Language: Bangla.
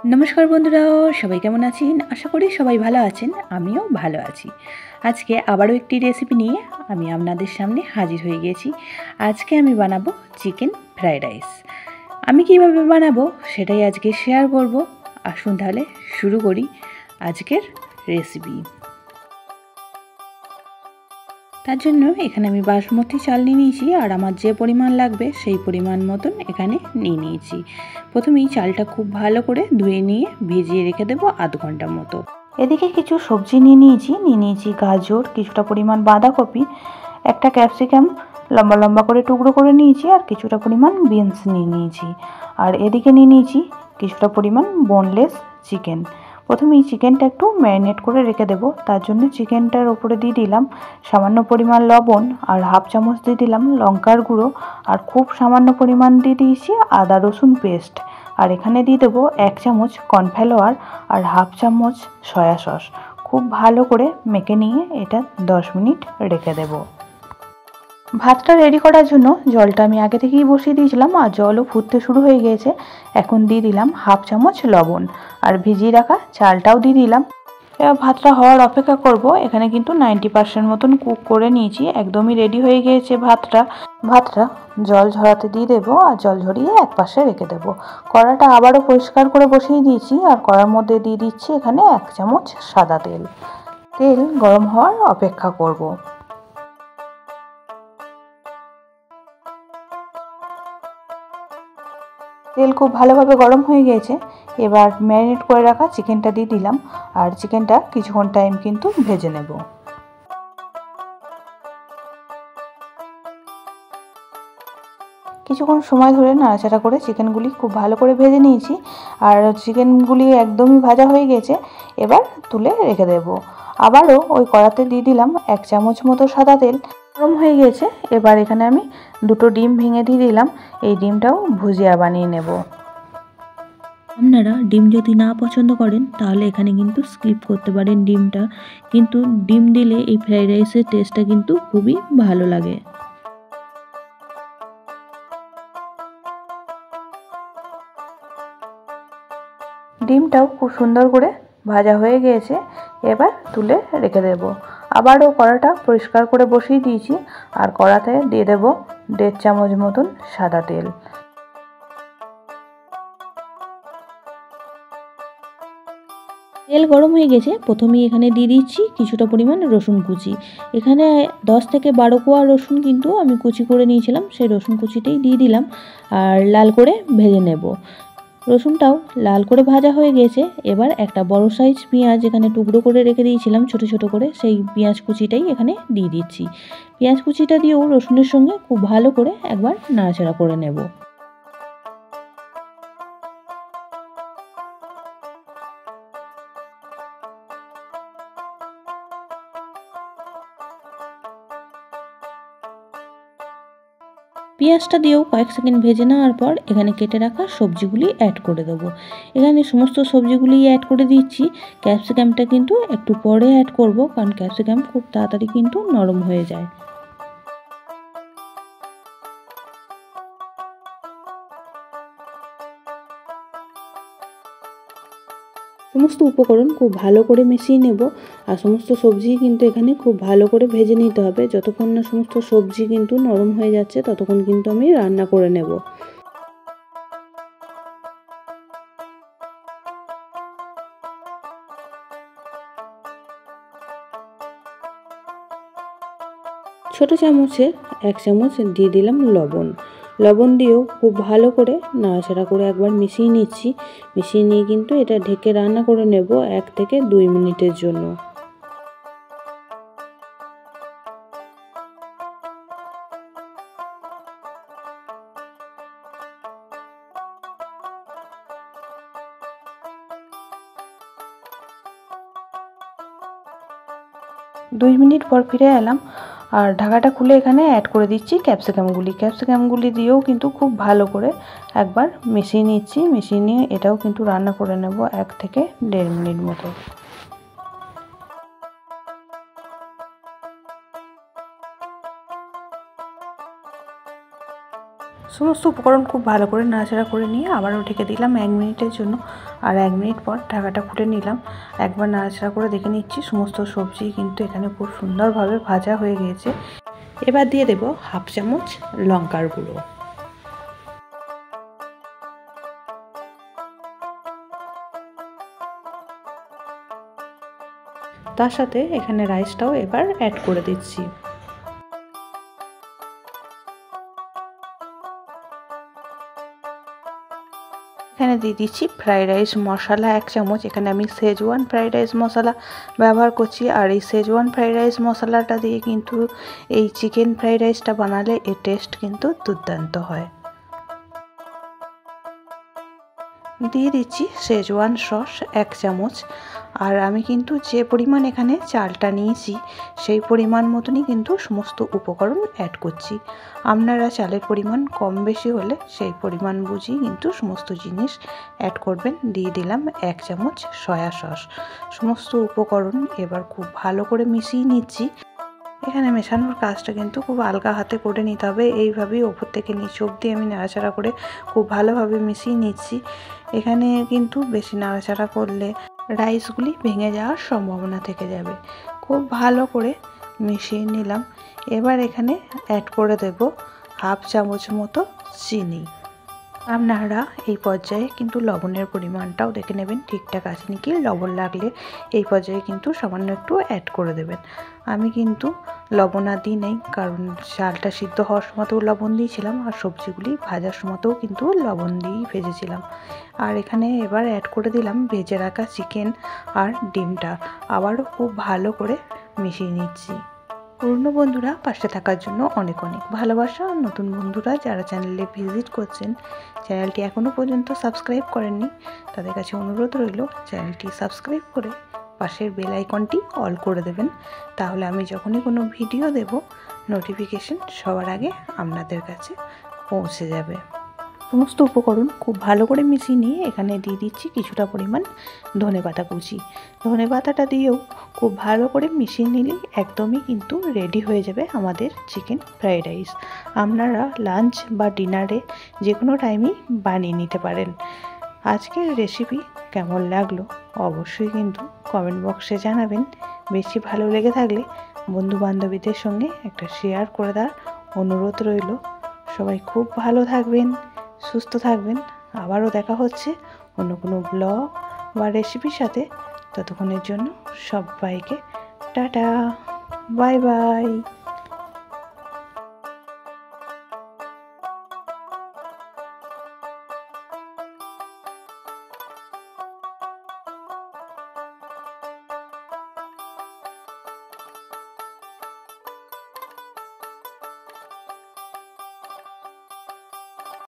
নমস্কার বন্ধুরা, সবাই কেমন আছেন? আশা করি সবাই ভালো আছেন। আমিও ভালো আছি। আজকে আবারও একটি রেসিপি নিয়ে আমি আপনাদের সামনে হাজির হয়ে গেছি। আজকে আমি বানাবো চিকেন ফ্রাইড রাইস। আমি কিভাবে বানাবো সেটাই আজকে শেয়ার করব। আসুন তাহলে শুরু করি আজকের রেসিপি। তার জন্য এখানে আমি বাসমতি চাল নিয়ে নিয়েছি, আর আমার যে পরিমাণ লাগবে সেই পরিমাণ মতন এখানে নিয়ে নিয়েছি। প্রথমেই চালটা খুব ভালো করে ধুয়ে নিয়ে ভিজিয়ে রেখে দেবো আধ ঘন্টার মতো। এদিকে কিছু সবজি নিয়ে নিয়েছি গাজর, কিছুটা পরিমাণ বাঁধাকপি, একটা ক্যাপসিকাম লম্বা লম্বা করে টুকরো করে নিয়েছি, আর কিছুটা পরিমাণ বিনস নিয়ে নিয়েছি। আর এদিকে নিয়ে নিয়েছি কিছুটা পরিমাণ বোনলেস চিকেন। প্রথমেই চিকেনটা একটু ম্যারিনেট করে রেখে দেবো। তার জন্য চিকেনটার ওপরে দিয়ে দিলাম সামান্য পরিমাণ লবণ, আর হাফ চামচ দিয়ে দিলাম লঙ্কার গুঁড়ো, আর খুব সামান্য পরিমাণ দিয়ে দিয়েছি আদা রসুন পেস্ট। আর এখানে দিয়ে দেবো 1 চামচ কর্নফ্লাওয়ার আর হাফ চামচ সয়া সস। খুব ভালো করে মেখে নিয়ে এটা 10 মিনিট রেখে দেবো। ভাতটা রেডি করার জন্য জলটা আমি আগে থেকেই বসিয়ে দিয়েছিলাম, আর জলও ফুটতে শুরু হয়ে গিয়েছে। এখন দিয়ে দিলাম হাফ চামচ লবণ, আর ভিজিয়ে রাখা চালটাও দিয়ে দিলাম। এবার ভাতটা হওয়ার অপেক্ষা করব। এখানে কিন্তু 90% মতন কুক করে নিয়েছি, একদমই রেডি হয়ে গিয়েছে ভাতটা জল ঝরাতে দিয়ে দেবো, আর জল ঝরিয়ে এক পাশে রেখে দেবো। কড়াটা আবারও পরিষ্কার করে বসিয়ে দিয়েছি, আর কড়ার মধ্যে দিয়ে দিচ্ছি এখানে 1 চামচ সাদা তেল। তেল গরম হওয়ার অপেক্ষা করব। তেল খুব ভালোভাবে গরম হয়ে গিয়েছে। এবার ম্যারিনেট করে রাখা চিকেনটা দিয়ে দিলাম, আর চিকেনটা কিছুক্ষণ টাইম কিন্তু ভেজে নেব। কিছুক্ষণ সময় ধরে নাড়াচাড়া করে চিকেনগুলি খুব ভালো করে ভেজে নিয়েছি, আর চিকেনগুলি একদমই ভাজা হয়ে গেছে। এবার তুলে রেখে দেব। আবারও ওই কড়াতে দিয়ে দিলাম 1 চামচ মতো সাদা তেল। গরম হয়ে গেছে। এবার এখানে আমি 2টো ডিম ভেঙে দিয়ে দিলাম। এই ডিমটাও ভুজিয়া বানিয়ে নেব। আপনারা ডিম যদি না পছন্দ করেন তাহলে এখানে কিন্তু স্কিপ করতে পারেন ডিমটা, কিন্তু ডিম দিলে এই ফ্রাইড রাইসের টেস্টটা কিন্তু খুবই ভালো লাগে। ডিমটাও খুব সুন্দর করে ভাজা হয়ে গিয়েছে। এবার তুলে রেখে দেব। আবারও কড়াটা পরিষ্কার করে বসিয়ে দিয়েছি, আর কড়াতে দিয়ে দেব 1.5 চামচ মতন সাদা তেল। তেল গরম হয়ে গেছে। প্রথমেই এখানে দিয়ে দিচ্ছি কিছুটা পরিমাণ রসুন কুচি। এখানে 10 থেকে 12 কোয়া রসুন কিন্তু আমি কুচি করে নিয়েছিলাম, সেই রসুন কুচিটাই দিয়ে দিলাম, আর লাল করে ভেজে নেব। রসুনটাও লাল করে ভাজা হয়ে গেছে। এবার একটা বড় সাইজ পেঁয়াজ এখানে টুকরো করে রেখে দিয়েছিলাম ছোট ছোট করে, সেই পেঁয়াজ কুচিটাই এখানে দিয়ে দিচ্ছি। পেঁয়াজ কুচিটা দিয়েও রসুনের সঙ্গে খুব ভালো করে একবার নাড়াচাড়া করে নেব। পেঁয়াজটা দিয়েও কয়েক সেকেন্ড ভেজে নেওয়ার পর এখানে কেটে রাখা সবজিগুলি অ্যাড করে দেবো। এখানে সমস্ত সবজিগুলি অ্যাড করে দিচ্ছি। ক্যাপসিকামটা কিন্তু একটু পরে অ্যাড করব, কারণ ক্যাপসিকাম খুব তাড়াতাড়ি কিন্তু নরম হয়ে যায়। সমস্ত উপকরণ খুব ভালো করে মিশিয়ে নেব, আর সমস্ত সবজি কিন্তু এখানে খুব ভালো করে ভেজে নিতে হবে। যতক্ষণ না সমস্ত সবজি কিন্তু নরম হয়ে যাচ্ছে ততক্ষণ কিন্তু আমি রান্না করে নেব। ছোট চামচে 1 চামচ দিয়ে দিলাম লবণ। লবণ দিয়েও খুব ভালো করে নাড়াচাড়া করে একবার মিশিয়ে নিচ্ছি। মিশিয়ে নিয়ে কিন্তু এটা ঢেকে রান্না করে নেব 1 থেকে 2 মিনিটের জন্য। দুই মিনিট পর ফিরে এলাম, আর ঢাকাটা খুলে এখানে অ্যাড করে দিচ্ছি ক্যাপসিকামগুলি দিয়েও কিন্তু খুব ভালো করে একবার মিশিয়ে নিচ্ছি। মিশিয়ে নিয়ে এটাও কিন্তু রান্না করে নেব 1 থেকে 1.5 মিনিট মতো। সমস্ত উপকরণ খুব ভালো করে নাড়াচাড়া করে নিয়ে আবারও ঢেকে দিলাম 1 মিনিটের জন্য। আর 1 মিনিট পর ঢাকাটা খুলে নিলাম। একবার নাড়াচাড়া করে দেখে নিচ্ছি সমস্ত সবজি কিন্তু এখানে খুব সুন্দরভাবে ভাজা হয়ে গিয়েছে। এবার দিয়ে দেব হাফ চামচ লঙ্কার গুঁড়ো। তার সাথে এখানে রাইসটাও এবার অ্যাড করে দিচ্ছি। এখানে দিয়ে দিচ্ছি ফ্রাইড রাইস মশলা 1 চামচ। এখানে আমি শেজওয়ান ফ্রাইড রাইস মশলা ব্যবহার করছি। আর এই শেজওয়ান ফ্রাইড রাইস মশলাটা দিয়ে কিন্তু এই চিকেন ফ্রাইড রাইসটা বানালে এর টেস্ট কিন্তু দুর্দান্ত হয়। দিয়ে দিচ্ছি শেজওয়ান সস 1 চামচ। আর আমি কিন্তু যে পরিমাণ এখানে চালটা নিয়েছি সেই পরিমাণ মতনই কিন্তু সমস্ত উপকরণ অ্যাড করছি। আপনারা চালের পরিমাণ কম বেশি হলে সেই পরিমাণ বুঝি কিন্তু সমস্ত জিনিস অ্যাড করবেন। দিয়ে দিলাম 1 চামচ সয়া সস। সমস্ত উপকরণ এবার খুব ভালো করে মিশিয়ে নিচ্ছি। এখানে মেশানোর কাজটা কিন্তু খুব আলগা হাতে করে নিতে হবে। এইভাবেই ওপর থেকে নিচ অবধি আমি নাড়াচাড়া করে খুব ভালোভাবে মিশিয়ে নিচ্ছি। এখানে কিন্তু বেশি নাড়াচাড়া করলে রাইসগুলি ভেঙে যাওয়ার সম্ভাবনা থেকে যাবে। খুব ভালো করে মিশিয়ে নিলাম। এবার এখানে অ্যাড করে দেব হাফ চামচ মতো চিনি। আপনারা এই পর্যায়ে কিন্তু লবণের পরিমাণটাও দেখে নেবেন ঠিকঠাক আছে নাকি। লবণ লাগলে এই পর্যায়ে কিন্তু সামান্য একটু অ্যাড করে দেবেন। আমি কিন্তু লবণ আর দিই নাই, কারণ চালটা সিদ্ধ হওয়ার সময়তেও লবণ দিয়েছিলাম আর সবজিগুলি ভাজার সময়তেও কিন্তু লবণ দিয়েই ভেজেছিলাম। আর এখানে এবার অ্যাড করে দিলাম ভেজে রাখা চিকেন আর ডিমটা। আবারও খুব ভালো করে মিশিয়ে নিচ্ছি। পুরনো বন্ধুরা পাশে থাকার জন্য অনেক অনেক ভালোবাসা। নতুন বন্ধুরা যারা চ্যানেলে ভিজিট করছেন, চ্যানেলটি এখনও পর্যন্ত সাবস্ক্রাইব করেননি, তাদের কাছে অনুরোধ রইল চ্যানেলটি সাবস্ক্রাইব করে পাশের বেল আইকনটি অল করে দেবেন। তাহলে আমি যখনই কোনো ভিডিও দেব নোটিফিকেশন সবার আগে আপনাদের কাছে পৌঁছে যাবে। সমস্ত উপকরণ খুব ভালো করে মিশিয়ে নিয়ে এখানে দিয়ে দিচ্ছি কিছুটা পরিমাণ ধনেপাতা কুচি। ধনেপাতাটা দিয়েও খুব ভালো করে মিশিয়ে নিলেই একদমই কিন্তু রেডি হয়ে যাবে আমাদের চিকেন ফ্রাইড রাইস। আপনারা লাঞ্চ বা ডিনারে যে কোনো টাইমই বানিয়ে নিতে পারেন। আজকের রেসিপি কেমন লাগলো অবশ্যই কিন্তু কমেন্ট বক্সে জানাবেন। বেশি ভালো লেগে থাকলে বন্ধু বান্ধবীদের সঙ্গে একটা শেয়ার করে দেওয়ার অনুরোধ রইল। সবাই খুব ভালো থাকবেন, সুস্থ থাকবেন। আবারও দেখা হচ্ছে অন্য কোনো ব্লগ বা রেসিপির সাথে। ততক্ষণের জন্য সবাইকে টাটা, বাই বাই।